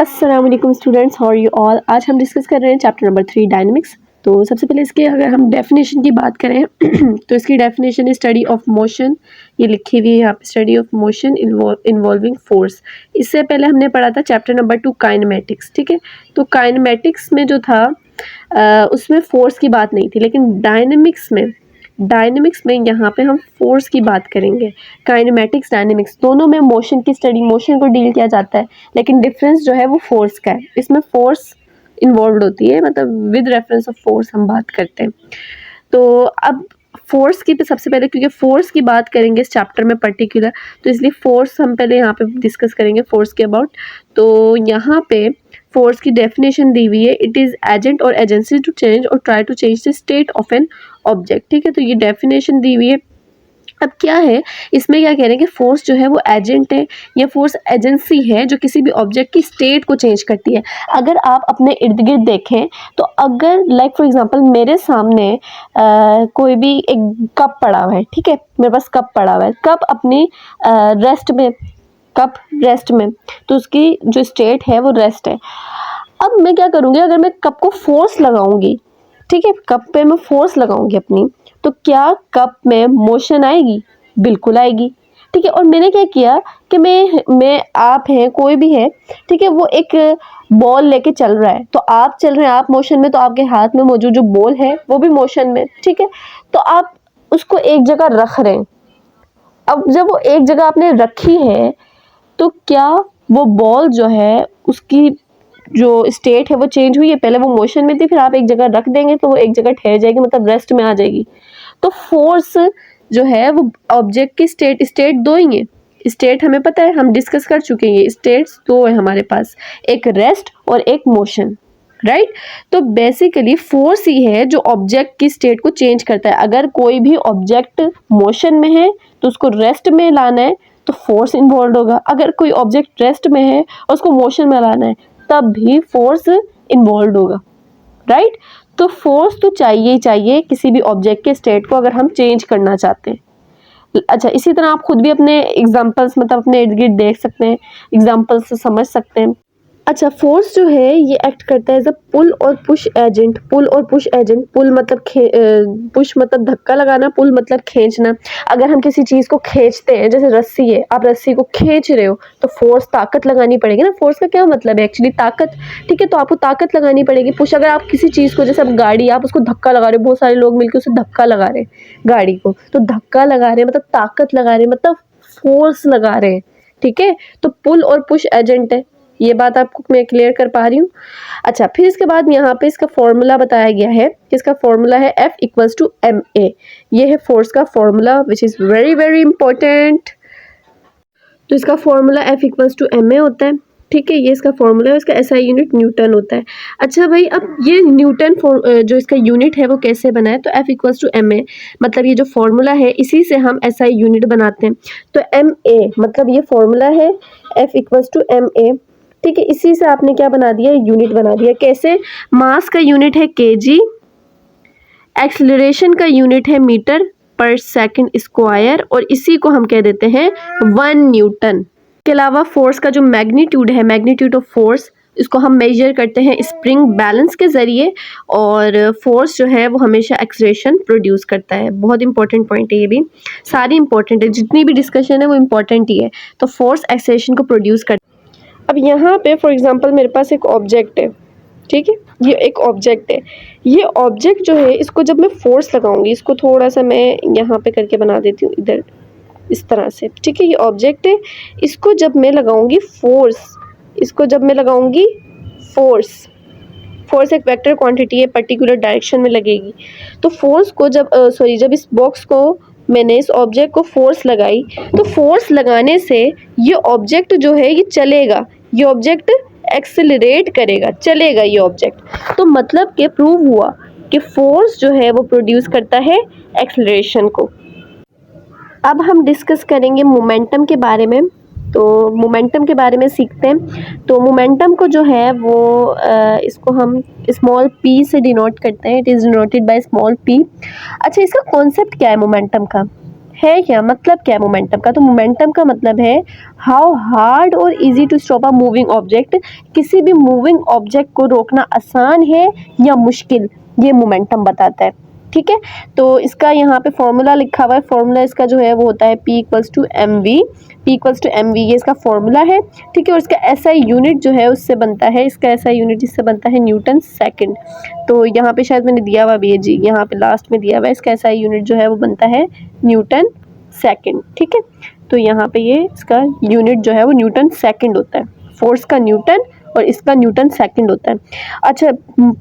अस्सलाम वालेकुम students, how are you all. आज हम डिस्कस कर रहे हैं चैप्टर नंबर 3 डायनेमिक्स। तो सबसे पहले इसके अगर हम डेफिनेशन की बात करें तो इसकी डेफिनेशन है स्टडी ऑफ मोशन। ये लिखी हुई है यहाँ पे, study of motion involving force. इससे पहले हमने पढ़ा था चैप्टर नंबर 2 काइनेमेटिक्स। ठीक है, तो काइनेमेटिक्स में जो था उसमें फोर्स की बात नहीं थी, लेकिन डायनेमिक्स में यहाँ पे हम फोर्स की बात करेंगे। काइनेमेटिक्स डायनेमिक्स दोनों में मोशन की स्टडी, मोशन को डील किया जाता है, लेकिन डिफरेंस जो है वो फोर्स का है। इसमें फोर्स इन्वॉल्व होती है, मतलब विद रेफरेंस ऑफ फोर्स हम बात करते हैं। तो अब फोर्स की पे सबसे पहले, क्योंकि फोर्स की बात करेंगे इस चैप्टर में पर्टिकुलर, तो इसलिए फोर्स हम पहले यहाँ पे डिस्कस करेंगे फोर्स के अबाउट। तो यहाँ पे फोर्स की डेफिनेशन दी हुई है, इट इज़ एजेंट और एजेंसी टू चेंज और try to change the state of an object. ठीक है, तो ये डेफिनेशन दी हुई है। अब क्या है इसमें, क्या कह रहे हैं कि फोर्स जो है वो एजेंट है या फोर्स एजेंसी है जो किसी भी ऑब्जेक्ट की स्टेट को चेंज करती है। अगर आप अपने इर्द गिर्द देखें तो अगर लाइक फॉर एग्जांपल मेरे सामने कोई भी एक कप पड़ा हुआ है, ठीक है, मेरे पास कप पड़ा हुआ है, कप अपनी रेस्ट में, तो उसकी जो स्टेट है वो रेस्ट है। अब मैं क्या करूँगी, अगर मैं कप को फोर्स लगाऊंगी, ठीक है, कप पे मैं फोर्स लगाऊंगी अपनी, तो क्या कप में मोशन आएगी? बिल्कुल आएगी। ठीक है, और मैंने क्या किया कि मैं आप हैं, कोई भी है, ठीक है, वो एक बॉल लेके चल रहा है, तो आप चल रहे हैं, आप मोशन में, तो आपके हाथ में मौजूद जो बॉल है वो भी मोशन में। ठीक है, तो आप उसको एक जगह रख रहे हैं। अब जब वो एक जगह आपने रखी है, तो क्या वो बॉल जो है उसकी जो स्टेट है वो चेंज हुई है? पहले वो मोशन में थी, फिर आप एक जगह रख देंगे तो वो एक जगह ठहर जाएगी, मतलब रेस्ट में आ जाएगी। तो फोर्स जो है वो ऑब्जेक्ट की स्टेट दो ही है। स्टेट हमें पता है, हम डिस्कस कर चुके हैं, स्टेट्स दो है हमारे पास, एक रेस्ट और एक मोशन, राइट। तो बेसिकली फोर्स ही है जो ऑब्जेक्ट की स्टेट को चेंज करता है। अगर कोई भी ऑब्जेक्ट मोशन में है तो उसको रेस्ट में लाना है तो फोर्स इन्वॉल्व होगा। अगर कोई ऑब्जेक्ट रेस्ट में है और उसको मोशन में लाना है तब भी फोर्स इन्वॉल्व होगा, राइट। तो फोर्स तो चाहिए ही चाहिए किसी भी ऑब्जेक्ट के स्टेट को अगर हम चेंज करना चाहते हैं। अच्छा, इसी तरह आप खुद भी अपने एग्जांपल्स, मतलब अपने इर्द गिर्द देख सकते हैं, एग्जांपल्स से समझ सकते हैं। अच्छा, फोर्स जो है ये एक्ट करता है एज अ पुल और पुश एजेंट। पुल और पुश एजेंट, पुल मतलब पुश मतलब धक्का लगाना, पुल मतलब खींचना। अगर हम किसी चीज़ को खींचते हैं, जैसे रस्सी है, आप रस्सी को खींच रहे हो तो फोर्स, ताकत लगानी पड़ेगी ना। फोर्स का क्या मतलब है एक्चुअली? ताकत। ठीक है, तो आपको ताकत लगानी पड़ेगी। पुश, अगर आप किसी चीज़ को, जैसे आप गाड़ी, आप उसको धक्का लगा रहे हो, बहुत सारे लोग मिलकर उसे धक्का लगा रहे हैं गाड़ी को, तो धक्का लगा रहे हैं मतलब ताकत लगा रहे हैं, मतलब फोर्स लगा रहे हैं। ठीक है, तो पुल और पुश एजेंट है, ये बात आपको मैं क्लियर कर पा रही हूँ। अच्छा, फिर इसके बाद यहाँ पे इसका फॉर्मूला बताया गया है। इसका फॉर्मूला है F इक्वल्स टू ma। ये है फोर्स का formula which is very very important. तो इसका formula F equals to ma होता है। ठीक है, ये इसका फॉर्मूला है, इसका SI यूनिट न्यूटन होता है। अच्छा भाई, अब ये न्यूटन जो इसका यूनिट है वो कैसे बना है? तो F इक्वल्स टू ma, मतलब ये जो फॉर्मूला है इसी से हम SI यूनिट बनाते हैं। तो ma मतलब ये फॉर्मूला है F इक्वल्स टू ma। ठीक है, इसी से आपने क्या बना दिया? यूनिट बना दिया। कैसे? मास का यूनिट है kg, एक्सेलरेशन का यूनिट है मीटर पर सेकंड स्क्वायर, और इसी को हम कह देते हैं 1 न्यूटन। के अलावा फोर्स का जो मैग्नीट्यूड है, मैग्नीट्यूड ऑफ फोर्स, इसको हम मेजर करते हैं स्प्रिंग बैलेंस के ज़रिए, और फोर्स जो है वो हमेशा एक्सेलरेशन प्रोड्यूस करता है। बहुत इंपॉर्टेंट पॉइंट है ये भी, सारी इंपॉर्टेंट है, जितनी भी डिस्कशन है वो इंपॉर्टेंट ही है। तो फोर्स एक्सेलरेशन को प्रोड्यूस करता है। अब यहाँ पे फॉर एग्जांपल मेरे पास एक ऑब्जेक्ट है, ठीक है, ये एक ऑब्जेक्ट है। ये ऑब्जेक्ट जो है, इसको जब मैं फोर्स लगाऊंगी, इसको थोड़ा सा मैं यहाँ पे करके बना देती हूँ, इधर इस तरह से। ठीक है, ये ऑब्जेक्ट है, इसको जब मैं लगाऊंगी फोर्स, इसको जब मैं लगाऊंगी फोर्स, फोर्स एक वेक्टर क्वांटिटी है, पर्टिकुलर डायरेक्शन में लगेगी। तो फोर्स को जब जब इस बॉक्स को मैंने, इस ऑब्जेक्ट को फोर्स लगाई, तो फोर्स लगाने से ये ऑब्जेक्ट जो है ये चलेगा, ये ऑब्जेक्ट एक्सेलरेट करेगा, चलेगा ये ऑब्जेक्ट। तो मतलब कि प्रूव हुआ कि फोर्स जो है वो प्रोड्यूस करता है एक्सेलरेशन को। अब हम डिस्कस करेंगे मोमेंटम के बारे में। तो मोमेंटम के बारे में सीखते हैं। तो मोमेंटम को जो है वो इसको हम स्मॉल p से डिनोट करते हैं। It is denoted by small p। अच्छा, इसका कॉन्सेप्ट क्या है मोमेंटम का? है क्या, मतलब क्या है मोमेंटम का? तो मोमेंटम का मतलब है हाउ हार्ड और easy to stop a moving object, किसी भी मूविंग ऑब्जेक्ट को रोकना आसान है या मुश्किल, ये मोमेंटम बताता है। ठीक है, तो इसका यहाँ पे फॉर्मूला लिखा हुआ है। फॉर्मूला इसका जो है वो होता है P equals to M V, P equals to M V, ये इसका फॉर्मूला है। ठीक है, और इसका SI यूनिट जो है उससे बनता है, इसका SI यूनिट जिससे बनता है न्यूटन सेकंड। तो यहाँ पे शायद मैंने दिया हुआ भी है जी, यहाँ पे लास्ट में दिया हुआ है, इसका SI यूनिट जो है वो बनता है न्यूटन सेकंड। ठीक है, तो यहाँ पे ये इसका यूनिट जो है वो न्यूटन सेकंड होता है, फोर्स का न्यूटन और इसका न्यूटन सेकंड होता है। अच्छा,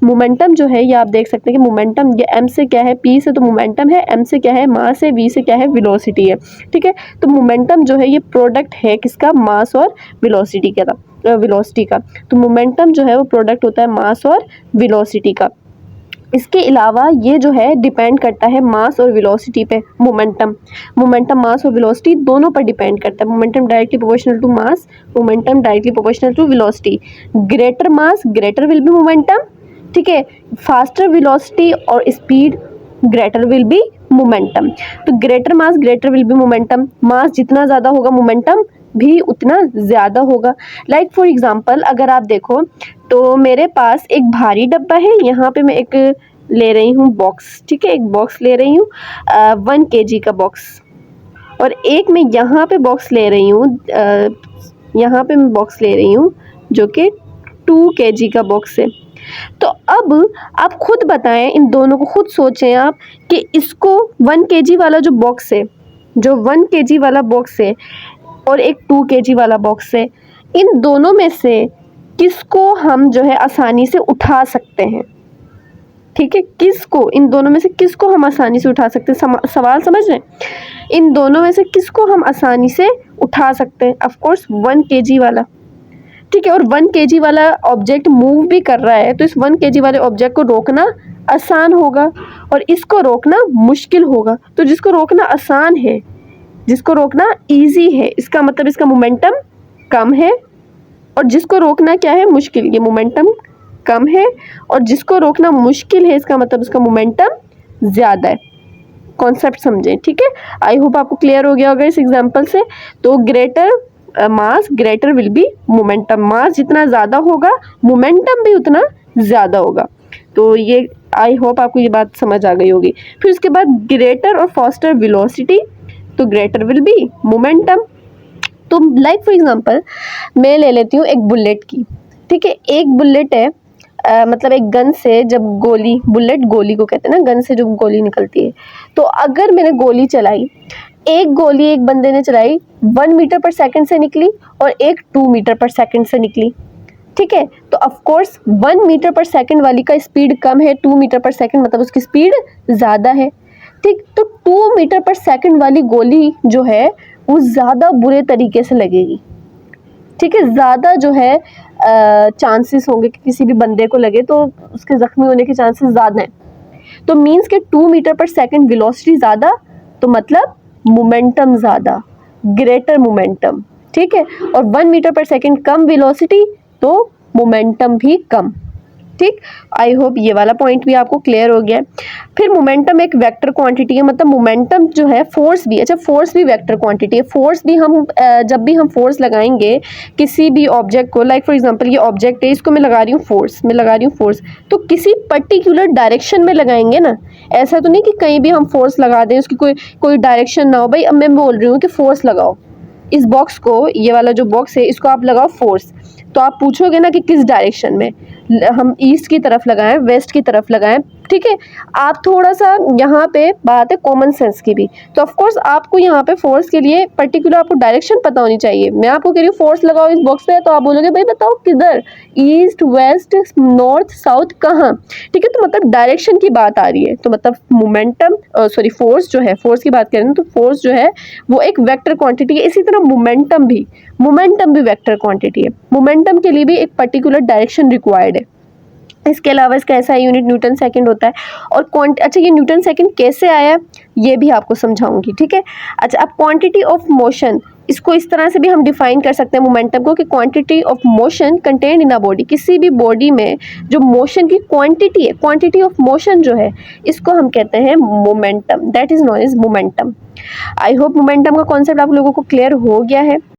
मोमेंटम जो है ये आप देख सकते हैं कि मोमेंटम ये m से क्या है, p से तो मोमेंटम है, m से क्या है मास है, v से क्या है वेलोसिटी है। ठीक है, तो मोमेंटम जो है ये प्रोडक्ट है किसका, मास और वेलोसिटी का। तो मोमेंटम जो है वो प्रोडक्ट होता है मास और वेलोसिटी का। इसके अलावा ये जो है डिपेंड करता है मास और वेलोसिटी पे। मोमेंटम मास और वेलोसिटी दोनों पर डिपेंड करता है। Momentum directly proportional to mass, momentum directly proportional to velocity. Greater mass greater will be momentum, ठीक है, फास्टर वेलोसिटी और speed greater will be momentum. तो greater mass greater will be momentum, mass जितना ज़्यादा होगा momentum भी उतना ज़्यादा होगा। लाइक फॉर एग्जांपल अगर आप देखो तो मेरे पास एक भारी डब्बा है, यहाँ पे मैं एक ले रही हूँ बॉक्स, ठीक है, एक बॉक्स ले रही हूँ 1 kg का बॉक्स, और एक मैं यहाँ पे बॉक्स ले रही हूँ, यहाँ पे मैं बॉक्स ले रही हूँ जो कि 2 kg का बॉक्स है। तो अब आप खुद बताएं, इन दोनों को खुद सोचें आप कि इसको 1 kg वाला जो बॉक्स है, जो 1 kg वाला बॉक्स है और एक 2 kg वाला बॉक्स है, इन दोनों में से किसको हम जो है आसानी से उठा सकते हैं? ठीक है, किसको, इन दोनों में से किसको हम आसानी से उठा सकते हैं? सवाल समझ रहे हैं? इन दोनों में से किसको हम आसानी से उठा सकते हैं? ऑफ कोर्स 1 kg वाला। ठीक है, और 1 kg वाला ऑब्जेक्ट मूव भी कर रहा है, तो इस 1 kg वाले ऑब्जेक्ट को रोकना आसान होगा और इसको रोकना मुश्किल होगा। तो जिसको रोकना आसान है, जिसको रोकना इजी है, इसका मतलब इसका मोमेंटम कम है, और जिसको रोकना क्या है, मुश्किल, ये मोमेंटम कम है, और जिसको रोकना मुश्किल है इसका मतलब उसका मोमेंटम ज़्यादा है। कॉन्सेप्ट समझें, ठीक है। आई होप आपको क्लियर हो गया होगा इस एग्जांपल से। तो greater mass greater will be momentum, mass जितना ज़्यादा होगा मोमेंटम भी उतना ज़्यादा होगा। तो ये आई होप आपको ये बात समझ आ गई होगी। फिर उसके बाद ग्रेटर और फास्टर वेलोसिटी, तो ग्रेटर विल बी मोमेंटम। तो लाइक फॉर एग्जांपल मैं ले लेती हूँ एक बुलेट की, ठीक है, एक बुलेट है, मतलब एक गन से जब गोली, बुलेट गोली को कहते हैं ना, गन से जो गोली निकलती है, तो अगर मैंने गोली चलाई, एक गोली एक बंदे ने चलाई 1 मीटर पर सेकंड से निकली और एक 2 मीटर पर सेकंड से निकली, ठीक है, तो ऑफ कोर्स 1 मीटर पर सेकंड वाली का स्पीड कम है, 2 मीटर पर सेकंड मतलब उसकी स्पीड ज़्यादा है। ठीक, तो 2 मीटर पर सेकंड वाली गोली जो है वो ज़्यादा बुरे तरीके से लगेगी, ठीक है, ज़्यादा जो है चांसेस होंगे कि किसी भी बंदे को लगे तो उसके ज़ख्मी होने के चांसेस ज़्यादा हैं। तो मीन्स के 2 मीटर पर सेकंड वेलोसिटी ज़्यादा, तो मतलब मोमेंटम ज़्यादा, ग्रेटर मोमेंटम, ठीक है, और 1 मीटर पर सेकंड कम वेलोसिटी, तो मोमेंटम भी कम। ठीक, आई होप ये वाला पॉइंट भी आपको क्लियर हो गया है। फिर मोमेंटम एक वेक्टर क्वांटिटी है, मतलब मोमेंटम जो है फोर्स भी, अच्छा फोर्स भी वेक्टर क्वांटिटी है। फोर्स भी हम जब भी हम फोर्स लगाएंगे किसी भी ऑब्जेक्ट को, लाइक फॉर एग्जांपल ये ऑब्जेक्ट है, इसको मैं लगा रही हूँ फोर्स, मैं लगा रही हूँ फोर्स, तो किसी पर्टिकुलर डायरेक्शन में लगाएंगे ना, ऐसा तो नहीं कि कहीं भी हम फोर्स लगा दें, उसकी कोई डायरेक्शन ना हो। भाई अब मैं बोल रही हूँ कि फोर्स लगाओ इस बॉक्स को, ये वाला जो बॉक्स है इसको आप लगाओ फोर्स, तो आप पूछोगे ना कि किस डायरेक्शन में, हम ईस्ट की तरफ लगाएं, वेस्ट की तरफ लगाएं, ठीक है। आप थोड़ा सा यहाँ पे बात है कॉमन सेंस की भी, तो ऑफ कोर्स आपको यहाँ पे फोर्स के लिए पर्टिकुलर आपको डायरेक्शन पता होनी चाहिए। मैं आपको कह रही हूँ फोर्स लगाओ इस बॉक्स पे, तो आप बोलोगे भाई बताओ किधर, ईस्ट वेस्ट नॉर्थ साउथ कहाँ, ठीक है, तो मतलब डायरेक्शन की बात आ रही है। तो मतलब मोमेंटम सॉरी फोर्स जो है, फोर्स की बात करें तो फोर्स जो है वो एक वेक्टर क्वांटिटी है। इसी तरह मोमेंटम भी वेक्टर क्वांटिटी है। मोमेंटम के लिए भी एक पर्टिकुलर डायरेक्शन रिक्वायर्ड है। इसके अलावा इसका ऐसा यूनिट न्यूटन सेकंड होता है। और अच्छा ये न्यूटन सेकंड कैसे आया ये भी आपको समझाऊंगी, ठीक है। अच्छा, अब क्वांटिटी ऑफ मोशन, इसको इस तरह से भी हम डिफाइन कर सकते हैं मोमेंटम को कि quantity of motion contained in a body. किसी भी बॉडी में जो मोशन की क्वांटिटी है, क्वांटिटी ऑफ मोशन जो है, इसको हम कहते हैं momentum. That is known as momentum. I hope momentum का कॉन्सेप्ट आप लोगों को क्लियर हो गया है।